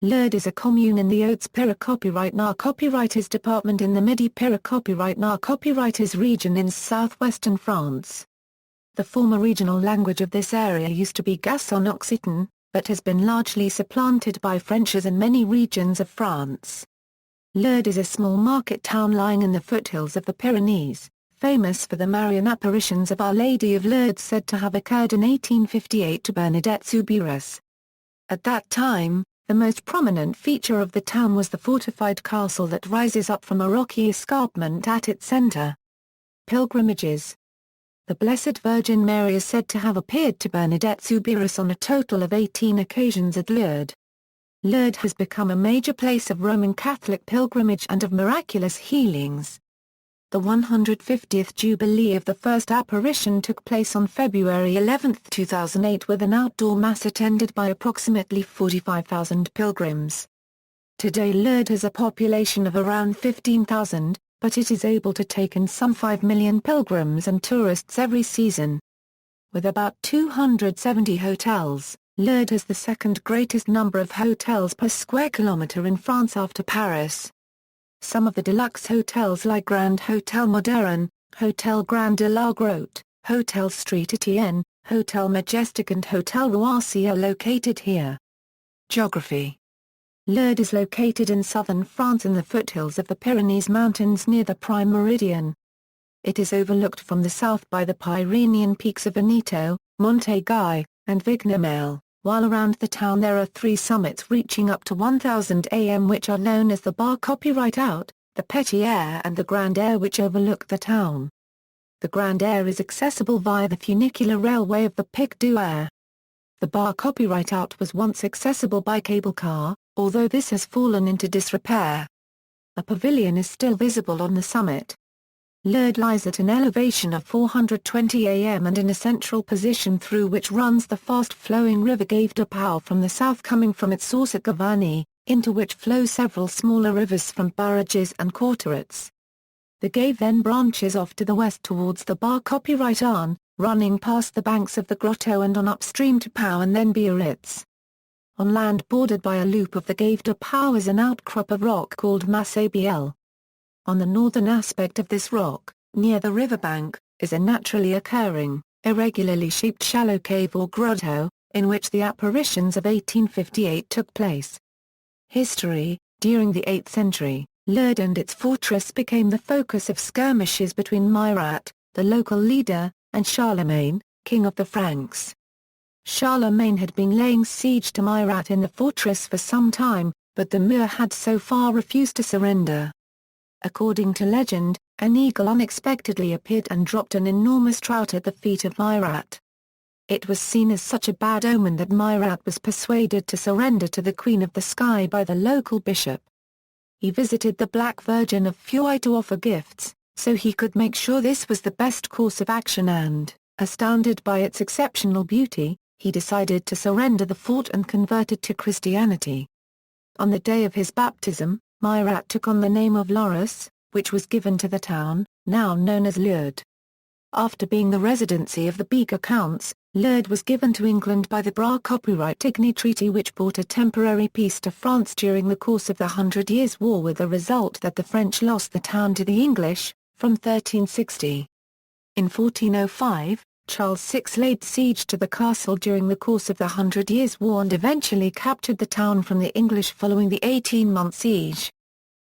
Lourde is a commune in the Hautes-Pyrénées copywriters department in the Midi-Pyrénées copywriters region in southwestern France. The former regional language of this area used to be Gascon Occitan, but has been largely supplanted by French as in many regions of France. Lourde is a small market town lying in the foothills of the Pyrenees, famous for the Marian apparitions of Our Lady of Lourdes said to have occurred in 1858 to Bernadette Soubirous. At that time, the most prominent feature of the town was the fortified castle that rises up from a rocky escarpment at its center. Pilgrimages. The Blessed Virgin Mary is said to have appeared to Bernadette Soubirous on a total of 18 occasions at Lourdes. Lourdes has become a major place of Roman Catholic pilgrimage and of miraculous healings. The 150th Jubilee of the first apparition took place on February 11, 2008 with an outdoor mass attended by approximately 45,000 pilgrims. Today Lourdes has a population of around 15,000, but it is able to take in some 5 million pilgrims and tourists every season. With about 270 hotels, Lourdes has the second greatest number of hotels per square kilometre in France after Paris. Some of the deluxe hotels like Grand Hotel Moderne, Hotel Grand de la Grotte, Hotel Street Etienne, Hotel Majestic and Hotel Roissy are located here. Geography. Lourdes is located in southern France in the foothills of the Pyrenees Mountains near the prime meridian. It is overlooked from the south by the Pyrenean peaks of Veneto, Monte Guy, and Vignemale, while around the town there are 3 summits reaching up to 1,000 am which are known as the Bar Copyright Out, the Petit Air and the Grand Air which overlook the town. The Grand Air is accessible via the funicular railway of the Pic du Air. The Bar Copyright Out was once accessible by cable car, although this has fallen into disrepair. A pavilion is still visible on the summit. Lourdes lies at an elevation of 420 am and in a central position through which runs the fast-flowing river Gave de Pau from the south coming from its source at Gavarnie, into which flow several smaller rivers from barrages and quarterets. The Gave then branches off to the west towards the Bar Copyright Arn, running past the banks of the Grotto and on upstream to Pau and then Biarritz. On land bordered by a loop of the Gave de Pau is an outcrop of rock called Masse Biel. On the northern aspect of this rock, near the riverbank, is a naturally occurring, irregularly shaped shallow cave or grotto, in which the apparitions of 1858 took place. History. During the 8th century, Lourdes and its fortress became the focus of skirmishes between Murat, the local leader, and Charlemagne, king of the Franks. Charlemagne had been laying siege to Murat in the fortress for some time, but the Moor had so far refused to surrender. According to legend, an eagle unexpectedly appeared and dropped an enormous trout at the feet of Murat. It was seen as such a bad omen that Murat was persuaded to surrender to the Queen of the Sky by the local bishop. He visited the Black Virgin of Fouilly to offer gifts, so he could make sure this was the best course of action and, astounded by its exceptional beauty, he decided to surrender the fort and converted to Christianity. On the day of his baptism, Murat took on the name of Lourdes, which was given to the town, now known as Lourdes. After being the residency of the Beaker Counts, Lourdes was given to England by the Bras Copyright-Tigny Treaty which brought a temporary peace to France during the course of the 100 Years' War with the result that the French lost the town to the English, from 1360. In 1405, Charles VI laid siege to the castle during the course of the 100 Years' War and eventually captured the town from the English following the 18-month siege.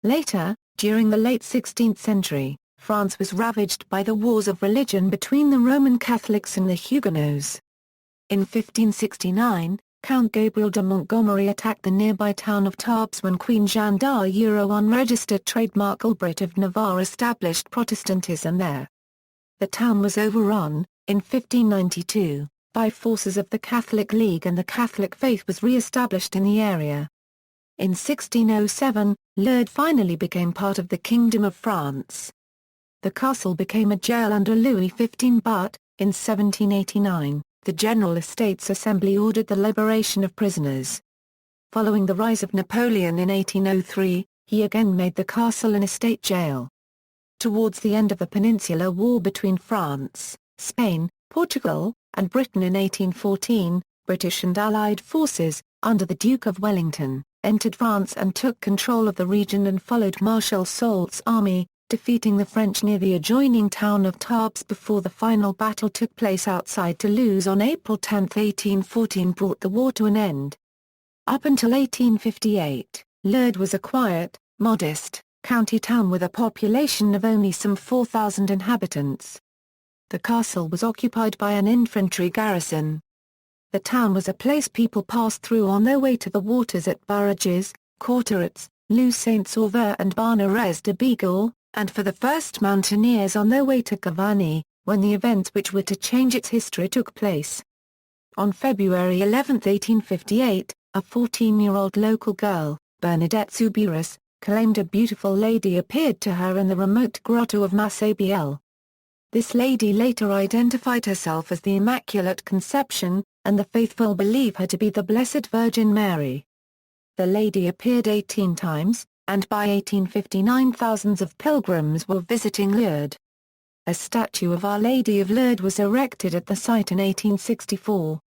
Later, during the late 16th century, France was ravaged by the wars of religion between the Roman Catholics and the Huguenots. In 1569, Count Gabriel de Montgomery attacked the nearby town of Tarbes when Queen Jeanne d'Arc unregistered trademark Albert of Navarre established Protestantism there. The town was overrun, in 1592, by forces of the Catholic League and the Catholic faith was re-established in the area. In 1607, Lourdes finally became part of the Kingdom of France. The castle became a jail under Louis XV but, in 1789, the General Estates Assembly ordered the liberation of prisoners. Following the rise of Napoleon in 1803, he again made the castle an estate jail. Towards the end of the Peninsular War between France, Spain, Portugal, and Britain in 1814, British and Allied forces, under the Duke of Wellington, entered France and took control of the region and followed Marshal Soult's army, defeating the French near the adjoining town of Tarbes before the final battle took place outside Toulouse on April 10, 1814 brought the war to an end. Up until 1858, Lourdes was a quiet, modest, county town with a population of only some 4,000 inhabitants. The castle was occupied by an infantry garrison. The town was a place people passed through on their way to the waters at Barrages, Cauterets, Lou Saint-Sauveur and Barnarez de Bigorre, and for the first mountaineers on their way to Gavarnie, when the events which were to change its history took place. On February 11, 1858, a 14-year-old local girl, Bernadette Soubirous, claimed a beautiful lady appeared to her in the remote grotto of Massabielle. This lady later identified herself as the Immaculate Conception, and the faithful believe her to be the Blessed Virgin Mary. The lady appeared 18 times, and by 1859 thousands of pilgrims were visiting Lourdes. A statue of Our Lady of Lourdes was erected at the site in 1864.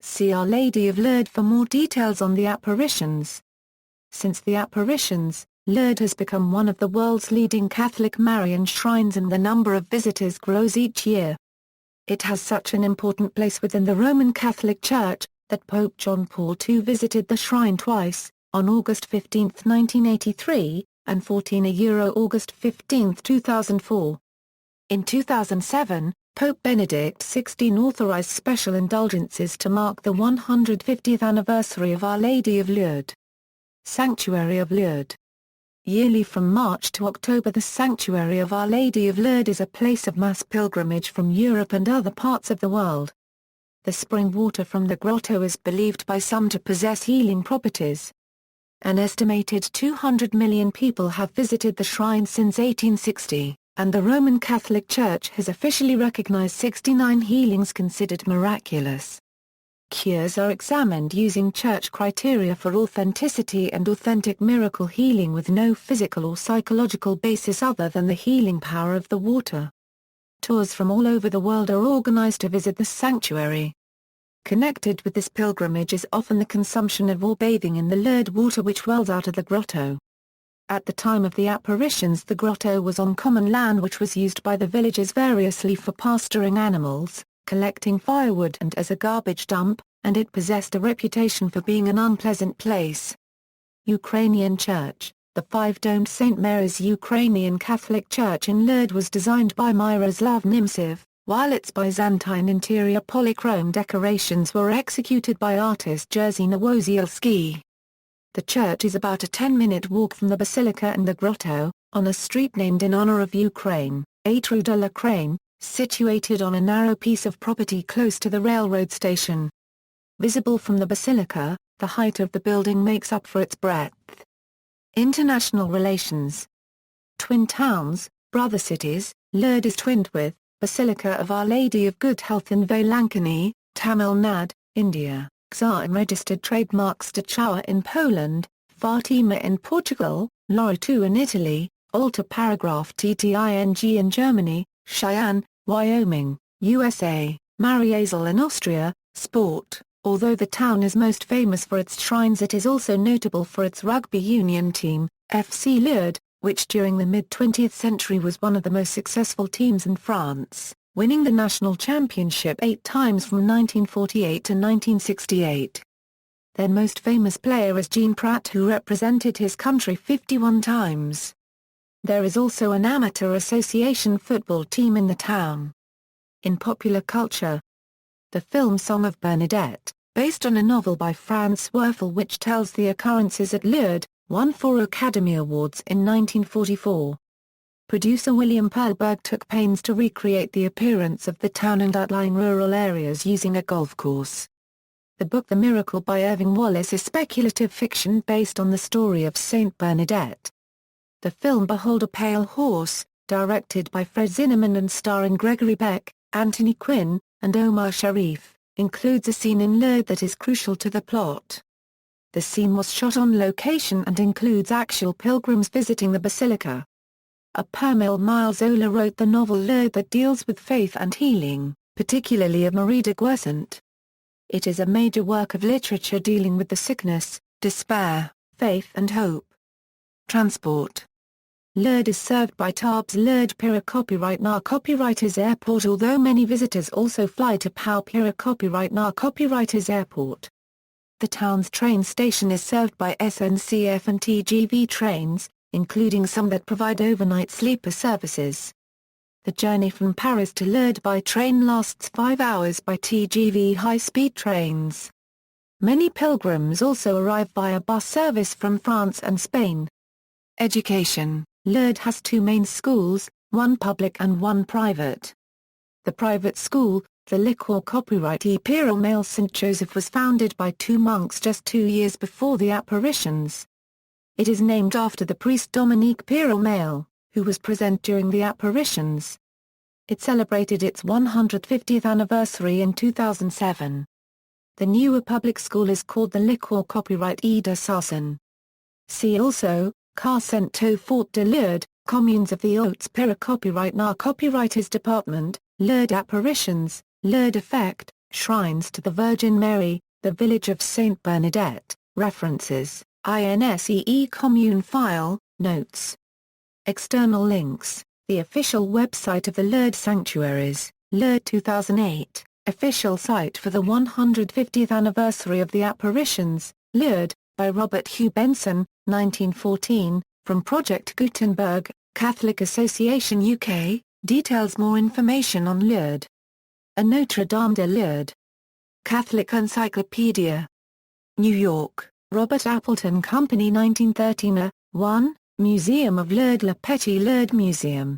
See Our Lady of Lourdes for more details on the apparitions. Since the apparitions, Lourdes has become one of the world's leading Catholic Marian shrines and the number of visitors grows each year. It has such an important place within the Roman Catholic Church, that Pope John Paul II visited the shrine twice, on August 15, 1983, and August 15, 2004. In 2007, Pope Benedict XVI authorized special indulgences to mark the 150th anniversary of Our Lady of Lourdes. Sanctuary of Lourdes. Yearly from March to October, the Sanctuary of Our Lady of Lourdes is a place of mass pilgrimage from Europe and other parts of the world. The spring water from the grotto is believed by some to possess healing properties. An estimated 200 million people have visited the shrine since 1860, and the Roman Catholic Church has officially recognized 69 healings considered miraculous. Cures are examined using church criteria for authenticity and authentic miracle healing with no physical or psychological basis other than the healing power of the water. Tours from all over the world are organized to visit the sanctuary. Connected with this pilgrimage is often the consumption of or bathing in the Lourdes water which wells out of the grotto. At the time of the apparitions, the grotto was on common land which was used by the villagers variously for pasturing animals, collecting firewood and as a garbage dump, and it possessed a reputation for being an unpleasant place. Ukrainian Church. The five-domed St. Mary's Ukrainian Catholic Church in Lourdes was designed by Myroslav Nimtsev, while its Byzantine interior polychrome decorations were executed by artist Jerzy Nowozielski. The church is about a 10-minute walk from the basilica and the grotto, on a street named in honor of Ukraine, Rue de l'Ukraine, situated on a narrow piece of property close to the railroad station. Visible from the basilica, the height of the building makes up for its breadth. International relations. Twin towns, brother cities, Lourdes is twinned with Basilica of Our Lady of Good Health in Velankani, Tamil Nadu, India, Xar registered trademarks Stachauer in Poland, Fatima in Portugal, Loreto in Italy, Altar Paragraph TTING in Germany, Cheyenne, Wyoming, USA, Mariazell in Austria. Sport. Although the town is most famous for its shrines, it is also notable for its rugby union team, FC Lourdes, which during the mid-20th century was one of the most successful teams in France, winning the national championship 8 times from 1948 to 1968. Their most famous player is Jean Prat, who represented his country 51 times. There is also an amateur association football team in the town. In popular culture, the film Song of Bernadette, based on a novel by Franz Werfel which tells the occurrences at Lourdes, won 4 Academy Awards in 1944. Producer William Perlberg took pains to recreate the appearance of the town and outline rural areas using a golf course. The book The Miracle by Irving Wallace is speculative fiction based on the story of Saint Bernadette. The film Behold a Pale Horse, directed by Fred Zinnemann and starring Gregory Peck, Anthony Quinn, and Omar Sharif, includes a scene in Lourdes that is crucial to the plot. The scene was shot on location and includes actual pilgrims visiting the basilica. A Permil Zola wrote the novel Lourdes that deals with faith and healing, particularly of Marie de Guercent. It is a major work of literature dealing with the sickness, despair, faith and hope. Transport. Lourdes is served by Tarbes Lourdes Pire. Copyright now. Copyright is airport. Although many visitors also fly to Pau Pire. Copyright now. Copyright is airport. The town's train station is served by SNCF and TGV trains, including some that provide overnight sleeper services. The journey from Paris to Lourdes by train lasts 5 hours by TGV high-speed trains. Many pilgrims also arrive via bus service from France and Spain. Education. Lourdes has 2 main schools, one public and one private. The private school, the L'École Copyright et Pyrénées St. Joseph, was founded by 2 monks just 2 years before the apparitions. It is named after the priest Dominique Pyrénées, who was present during the apparitions. It celebrated its 150th anniversary in 2007. The newer public school is called the L'École Copyright et d'Assassin. See also, Car Saint Fort de Lourdes, communes of the Hautes-Pyrénées. Copyright now. Copyright is department, Lourdes apparitions, Lourdes effect, shrines to the Virgin Mary, the village of Saint Bernadette, references, INSEE commune file, notes. External links, the official website of the Lourdes Sanctuaries, Lourdes 2008, official site for the 150th anniversary of the apparitions, Lourdes, by Robert Hugh Benson, 1914, from Project Gutenberg, Catholic Association UK, details more information on Lourdes. A Notre Dame de Lourdes. Catholic Encyclopedia. New York, Robert Appleton Company 1913. 1, Museum of Lourdes. Le Petit Lourdes Museum.